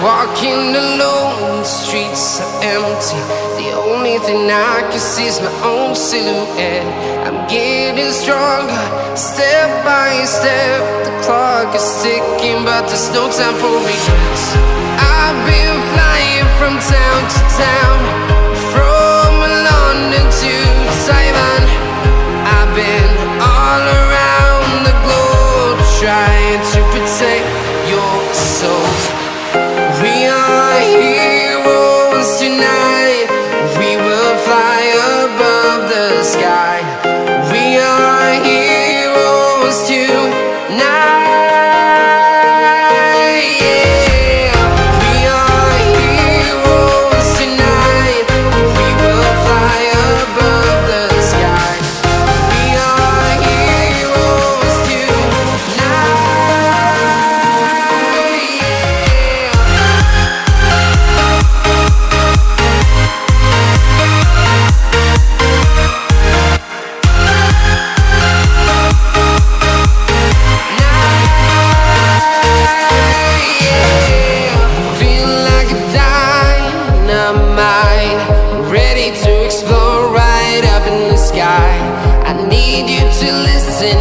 Walking alone, the streets are empty. The only thing I can see is my own silhouette. I'm getting stronger, step by step. The clock is ticking, but there's no time for regrets. I've been flying from town to town, from London to Taiwan. I've been all around the globe, trying to protect your soul. We are heroes tonight. We will fly above the sky. We are heroes tonight. Yeah. We are heroes tonight. We will fly above the sky. We are heroes tonight. Ready to explore right up in the sky. I need you to listen.